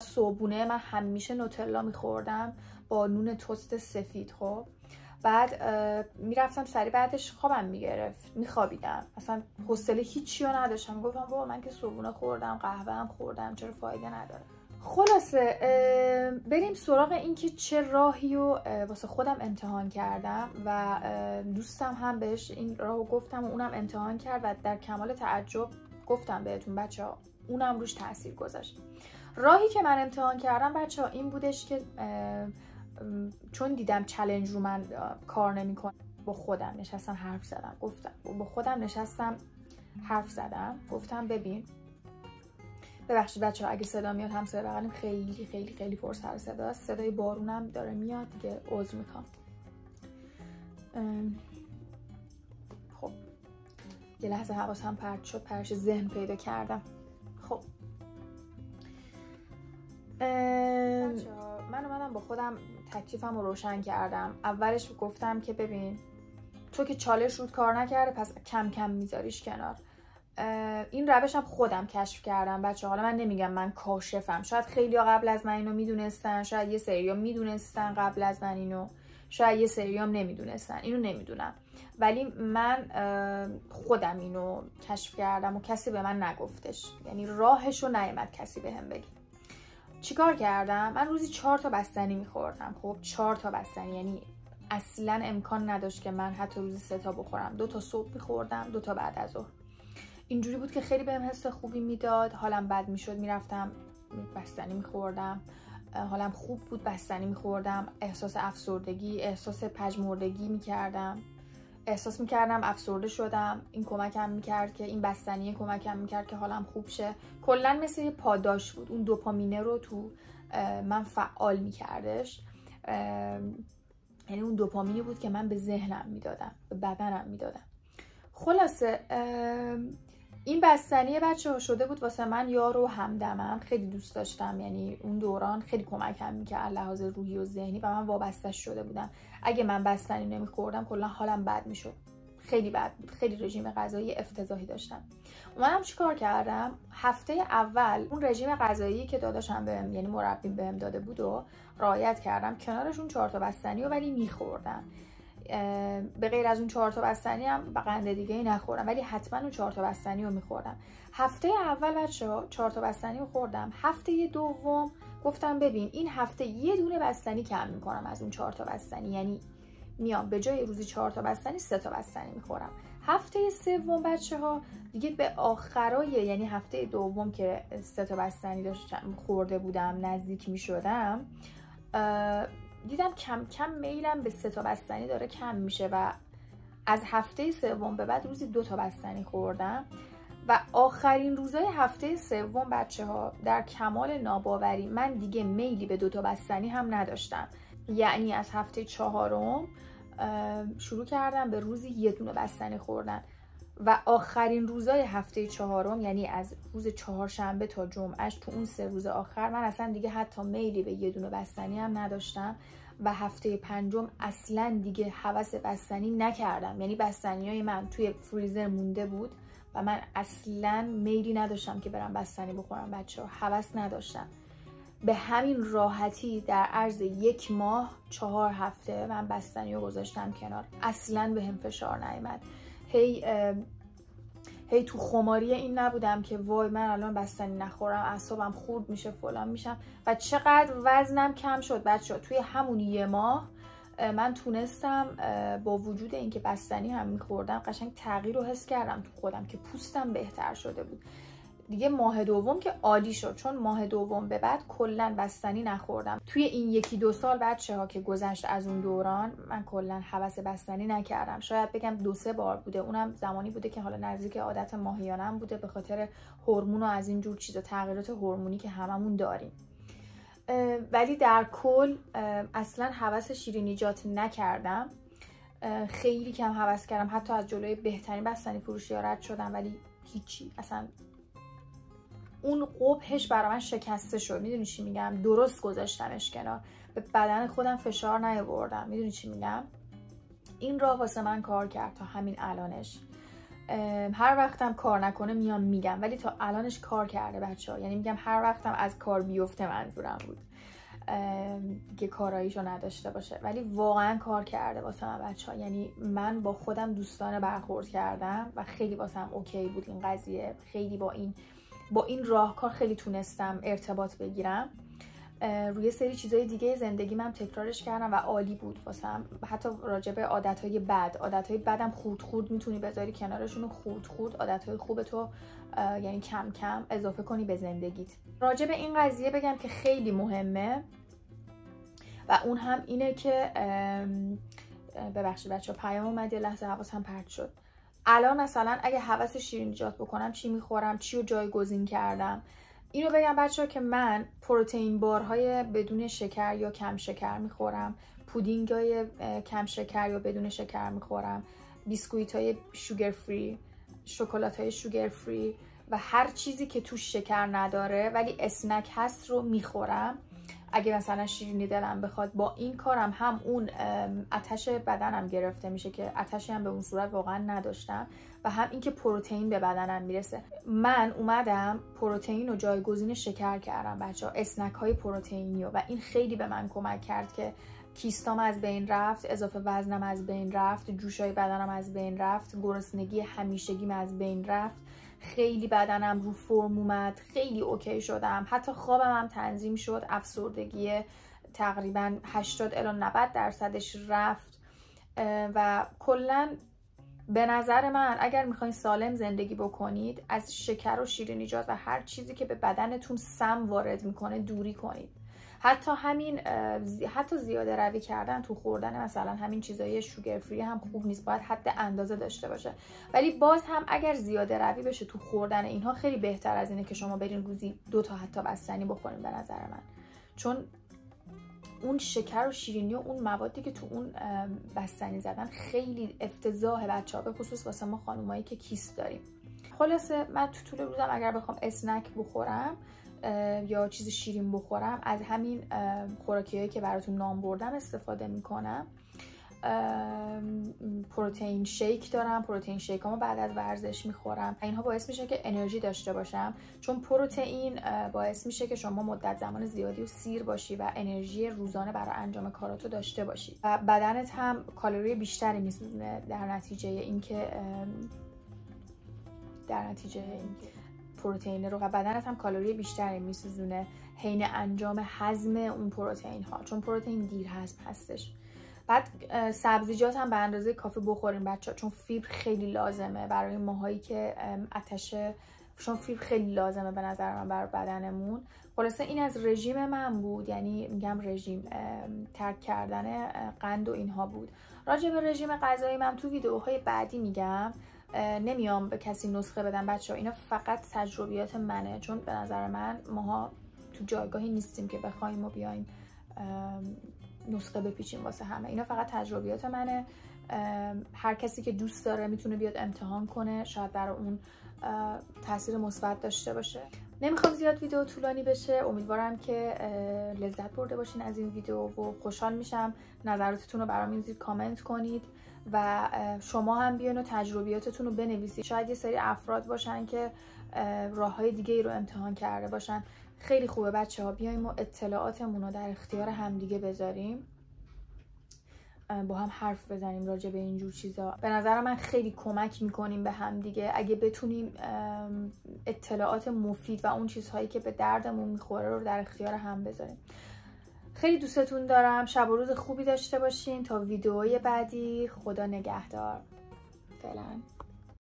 صبحونه من همیشه نوتلا میخوردم با نون تست سفید. خب بعد میرفتم سری، بعدش خوابم میگرفت، میخوابیدم، اصلا حوصله هیچی رو نداشتم. گفتم بابا من که صبحونه خوردم، قهوه هم خوردم، چرا فایده نداره. خلاصه بریم سراغ این که چه راهی رو واسه خودم امتحان کردم و دوستم هم بهش این راهو گفتم و اونم امتحان کرد و در کمال تعجب گفتم بهتون بچه‌ها اونم روش تاثیر گذاشت. راهی که من امتحان کردم بچه‌ها این بودش که چون دیدم چالش رو من کار نمی‌کنه، با خودم نشستم حرف زدم. گفتم ببین، ببخشید بچه‌ها اگه صدا میاد، همسایه بغلم خیلی خیلی خیلی پر سر صداست، صدای بارونم داره میاد دیگه، عذر میخوام. خب یه لحظه حواسم پرت شد، پرش ذهن پیدا کردم. خب من اومدم با خودم تکلیفم رو روشن کردم. اولش گفتم که ببین تو که چالش رود کار نکرده، پس کم کم میذاریش کنار. این روشم خودم کشف کردم بچه. حالا من نمیگم من کاشفم، شاید خیلی ها قبل از من اینو میدونستن، شاید یه سری ها میدونستن قبل از من اینو، شاید یه سری هم نمیدونستن، اینو نمیدونم، ولی من خودم اینو کشف کردم و کسی به من نگفتش، یعنی راهشو نیامد کسی بهم بگه. چیکار کردم؟ من روزی 4 تا بستنی میخوردم. خب 4 تا بستنی یعنی اصلا امکان نداشت که من حتی روزی 3 تا بخورم. 2 تا صبح میخوردم، 2 تا بعد از ظهر. اینجوری بود که خیلی بهم حس خوبی میداد، حالم بد میشد میرفتم بستنی میخوردم، حالم خوب بود بستنی میخوردم، احساس افسردگی، احساس پژمردگی میکردم، احساس میکردم افسرده شدم. این کمکم میکرد که این بستنی کمکم میکرد که حالم خوب شه. کلا مثل یه پاداش بود، اون دوپامینه رو تو من فعال میکردش. یعنی اون دوپامینی بود که من به ذهنم میدادم، به بدنم میدادم. خلاصه این بستنی بچه‌ها شده بود واسه من یار و همدمم. خیلی دوست داشتم، یعنی اون دوران خیلی کمکم میکرد لحاظ روحی و ذهنی و من وابسته شده بودم. اگه من بستنی نمیخوردم کلا حالم بد میشد، خیلی بد بود، خیلی رژیم غذایی افتضاحی داشتم. منم چیکار کردم؟ هفته اول اون رژیم غذایی که داداشم بهم، یعنی مربیم بهم داده بود و رعایت کردم، کنارش اون 4 تا بستنی رو ولی میخوردم. به غیر از اون 4 تا بستنی هم قند دیگه ای نخوردم، ولی حتما اون 4 تا بستنی رو میخوردم. هفته اول بچه‌ها 4 تا بستنی رو خوردم. هفته دوم گفتم ببین این هفته یه دونه بستنی کم میکنم از اون 4 تا بستنی، یعنی میام به جای روزی 4 تا بستنی 3 تا بستنی میخورم. هفته سوم بچه‌ها دیگه به آخرای، یعنی هفته دوم که 3 تا بستنی داشتم خورده بودم، نزدیک میشدم، دیدم کم کم میلم به 3 تا بستنی داره کم میشه و از هفته سوم به بعد روزی 2 تا بستنی خوردم. و آخرین روزای هفته سوم بچه‌ها در کمال ناباوری من دیگه میلی به 2 تا بستنی هم نداشتم. یعنی از هفته 4م شروع کردم به روزی 1 دونه بستنی خوردن و آخرین روزای هفته 4م، یعنی از روز چهارشنبه تا جمعهش، تو اون 3 روز آخر من اصلا دیگه حتی میلی به 1 دونه بستنی هم نداشتم و هفته 5م اصلا دیگه هوس بستنی نکردم. یعنی بستنیای من توی فریزر مونده بود و من اصلا میلی نداشتم که برم بستنی بخورم بچه‌ها، هوس نداشتم. به همین راحتی در عرض 1 ماه 4 هفته من بستنی رو گذاشتم کنار، اصلا به هم فشار نیامد. هی تو خماری این نبودم که وای من الان بستنی نخورم اعصابم خورد میشه فلان میشم. و چقدر وزنم کم شد بچه‌ها توی همون 1 ماه. من تونستم با وجود اینکه بستنی هم میخوردم قشنگ تغییر رو حس کردم تو خودم که پوستم بهتر شده بود. دیگه ماه دوم که عالی شد، چون ماه دوم به بعد کلا بستنی نخوردم. توی این 1-2 سال بچه‌ها که گذشت از اون دوران من کلا هوس بستنی نکردم. شاید بگم 2-3 بار بوده، اونم زمانی بوده که حالا نزدیک عادت ماهیانم بوده به خاطر هورمون و از این جور چیزا، تغییرات هورمونی که هممون داریم. ولی در کل اصلا هوس شیرینیجات نکردم. خیلی کم هوس کردم، حتی از جلوی بهترین بستنی فروشی‌ها رد شدم، ولی هیچی، اصلا اون قبحش برای من شکسته شد. میدونی چی میگم؟ درست گذاشتمش کنار، به بدن خودم فشار نیاوردم. میدونی چی میگم؟ این راه واسه من کار کرد تا همین الانش. هر وقتم کار نکنه میام میگم، ولی تا الانش کار کرده بچه‌ها. یعنی میگم هر وقتم از کار بیفته منظورم بود که کاراییشو نداشته باشه، ولی واقعا کار کرده واسه من بچه‌ها. یعنی من با خودم دوستانه برخورد کردم و خیلی واسم اوکی بود این قضیه. خیلی با این راهکار خیلی تونستم ارتباط بگیرم. روی سری چیزای دیگه زندگی من تکرارش کردم و عالی بود واسم. حتی راجبه عادتهای بدم خود میتونی بذاری کنارشون، خود عادتهای خوب تو یعنی کم کم اضافه کنی به زندگیت. راجبه این قضیه بگم که خیلی مهمه و اون هم اینه که ببخشید بچه‌ها پیام اومد یه لحظه حواسم پرت شد. الان مثلا اگه هوس شیرینیجات بکنم چی میخورم، چی رو جایگزین کردم. اینو بگم بچه‌ها که من پروتئین بارهای بدون شکر یا کم شکر میخورم، پودینگ‌های کم شکر یا بدون شکر میخورم، بیسکویت‌های شوگر فری، شکلات‌های شوگر فری و هر چیزی که توش شکر نداره ولی اسنک هست رو میخورم. اگه مثلا شیرینی دلم بخواد، با این کارم هم اون آتش بدنم گرفته میشه که آتشی هم به اون صورت واقعا نداشتم و هم اینکه پروتئین به بدنم میرسه. من اومدم پروتئین رو جایگزین شکر کردم بچه‌ها، اسنک های پروتئینی و این خیلی به من کمک کرد که کیستام از بین رفت، اضافه وزنم از بین رفت، جوشای بدنم از بین رفت، گرسنگی همیشگیم از بین رفت، خیلی بدنم رو فرم اومد، خیلی اوکی شدم، حتی خوابم هم تنظیم شد، افسردگی تقریبا 80 الی 90% رفت و کلا به نظر من اگر میخواین سالم زندگی بکنید از شکر و شیرینیجات و هر چیزی که به بدنتون سم وارد میکنه دوری کنید. حتی زیاده روی کردن تو خوردن مثلا همین چیزای شوگر فری هم خوب نیست، باید حد اندازه داشته باشه. ولی باز هم اگر زیاده روی بشه تو خوردن اینها خیلی بهتر از اینه که شما برین روزی 2 تا حتی بستنی بخورین به نظر من، چون اون شکر و شیرینی و اون موادی که تو اون بستنی زدن خیلی افتضاحه بچه‌ها، به خصوص واسه ما خانومایی که کیست داریم. خلاصه من تو طول روزم اگر بخوام اسنک بخورم یا چیز شیرین بخورم از همین خوراکیایی که براتون نام بردم استفاده میکنم. پروتئین شیک دارم، پروتئین شیکامو بعد از ورزش میخورم. اینها باعث میشه که انرژی داشته باشم، چون پروتئین باعث میشه که شما مدت زمان زیادی و سیر باشی و انرژی روزانه برای انجام کاراتو داشته باشی و بدنت هم کالری بیشتری میسوزونه در نتیجه اینکه پروتئین رو و بدنت هم کالری بیشتری میسوزونه حین انجام هضم اون پروتئین ها، چون پروتئین دیر هضم هستش. بعد سبزیجات هم به اندازه کافی بخورین بچه‌ها، چون فیبر خیلی لازمه برای ماهایی که چون فیبر خیلی لازمه به نظر من برای بدنمون. خلاصه این از رژیم من بود، یعنی میگم رژیم ترک کردن قند و اینها بود. راجع به رژیم غذایی من تو ویدیوهای بعدی میگم، نمیام به کسی نسخه بدم بچه‌ها، اینا فقط تجربیات منه، چون به نظر من ماها تو جایگاهی نیستیم که بخوایم و بیایم نسخه بپیچیم واسه همه. اینا فقط تجربیات منه، هر کسی که دوست داره میتونه بیاد امتحان کنه، شاید برای اون تاثیر مثبت داشته باشه. نمیخوام زیاد ویدیو طولانی بشه، امیدوارم که لذت برده باشین از این ویدیو و خوشحال میشم نظراتتون رو برام زیر کامنت کنید و شما هم بیاین و تجربیاتتون رو بنویسید. شاید یه سری افراد باشن که راههای دیگه ای رو امتحان کرده باشن. خیلی خوبه بچه‌ها بیایم و اطلاعاتمون رو در اختیار همدیگه بذاریم، با هم حرف بزنیم راجع به اینجور چیزا. به نظر من خیلی کمک میکنیم به همدیگه اگه بتونیم اطلاعات مفید و اون چیزهایی که به دردمون میخوره رو در اختیار هم بذاریم. خیلی دوستتون دارم، شب و روز خوبی داشته باشین. تا ویدیوهای بعدی، خدا نگهدار. فعلا.